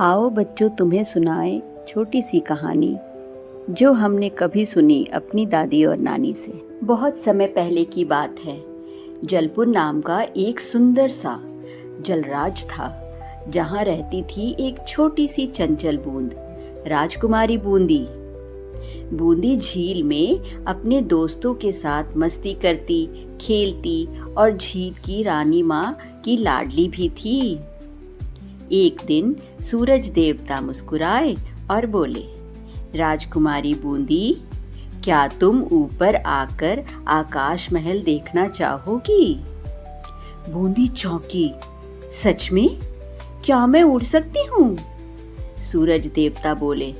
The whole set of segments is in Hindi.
आओ बच्चों, तुम्हें सुनाएं छोटी सी कहानी जो हमने कभी सुनी अपनी दादी और नानी से। बहुत समय पहले की बात है। जलपुर नाम का एक सुंदर सा जलराज था, जहाँ रहती थी एक छोटी सी चंचल बूंद, राजकुमारी बूंदी। बूंदी झील में अपने दोस्तों के साथ मस्ती करती, खेलती और झील की रानी माँ की लाडली भी थी। एक दिन सूरज देवता मुस्कुराए और बोले, राजकुमारी बूंदी, क्या तुम ऊपर आकर आकाश महल देखना चाहोगी? बूंदी चौंकी, सच में? क्या मैं उड़ सकती हूँ? सूरज देवता बोले,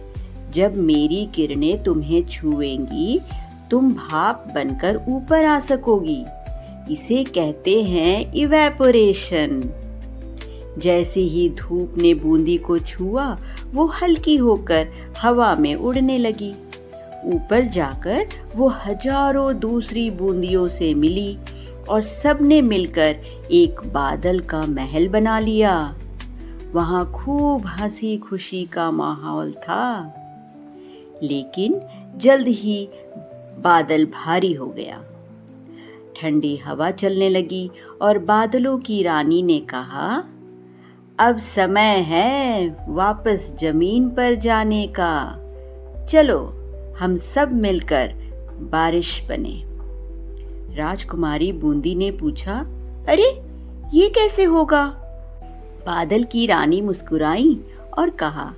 जब मेरी किरणें तुम्हें छुएंगी, तुम भाप बनकर ऊपर आ सकोगी। इसे कहते हैं इवेपोरेशन। जैसे ही धूप ने बूंदी को छुआ, वो हल्की होकर हवा में उड़ने लगी। ऊपर जाकर वो हजारों दूसरी बूंदियों से मिली और सबने मिलकर एक बादल का महल बना लिया। वहाँ खूब हंसी खुशी का माहौल था। लेकिन जल्द ही बादल भारी हो गया। ठंडी हवा चलने लगी और बादलों की रानी ने कहा, अब समय है वापस जमीन पर जाने का। चलो हम सब मिलकर बारिश बने। राजकुमारी बूंदी ने पूछा, अरे ये कैसे होगा? बादल की रानी मुस्कुराई और कहा,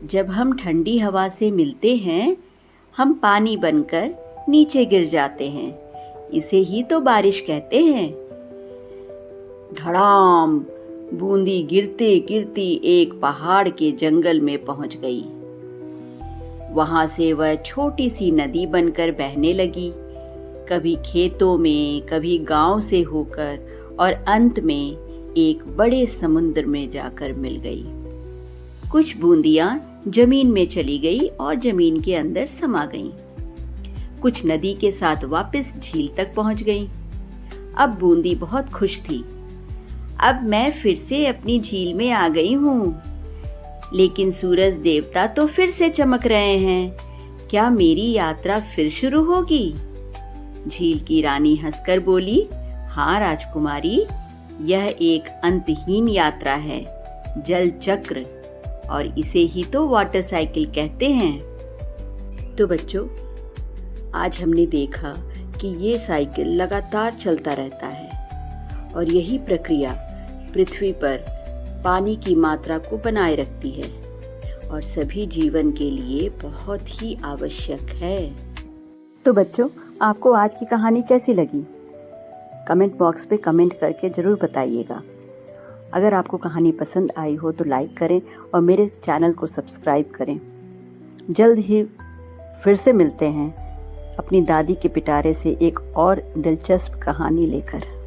जब हम ठंडी हवा से मिलते हैं, हम पानी बनकर नीचे गिर जाते हैं। इसे ही तो बारिश कहते हैं। धड़ाम! बूंदी गिरते गिरती एक पहाड़ के जंगल में पहुंच गई। वहां से वह छोटी सी नदी बनकर बहने लगी, कभी खेतों में, कभी गांव से होकर, और अंत में एक बड़े समुद्र में जाकर मिल गई। कुछ बूंदियां जमीन में चली गई और जमीन के अंदर समा गईं। कुछ नदी के साथ वापस झील तक पहुंच गईं। अब बूंदी बहुत खुश थी। अब मैं फिर से अपनी झील में आ गई हूँ। लेकिन सूरज देवता तो फिर से चमक रहे हैं। क्या मेरी यात्रा फिर शुरू होगी? झील की रानी हंसकर बोली, हाँ राजकुमारी, यह एक अंतहीन यात्रा है, जल चक्र, और इसे ही तो वाटर साइकिल कहते हैं। तो बच्चों, आज हमने देखा कि ये साइकिल लगातार चलता रहता है और यही प्रक्रिया पृथ्वी पर पानी की मात्रा को बनाए रखती है और सभी जीवन के लिए बहुत ही आवश्यक है। तो बच्चों, आपको आज की कहानी कैसी लगी? कमेंट बॉक्स पे कमेंट करके ज़रूर बताइएगा। अगर आपको कहानी पसंद आई हो तो लाइक करें और मेरे चैनल को सब्सक्राइब करें। जल्द ही फिर से मिलते हैं अपनी दादी के पिटारे से एक और दिलचस्प कहानी लेकर।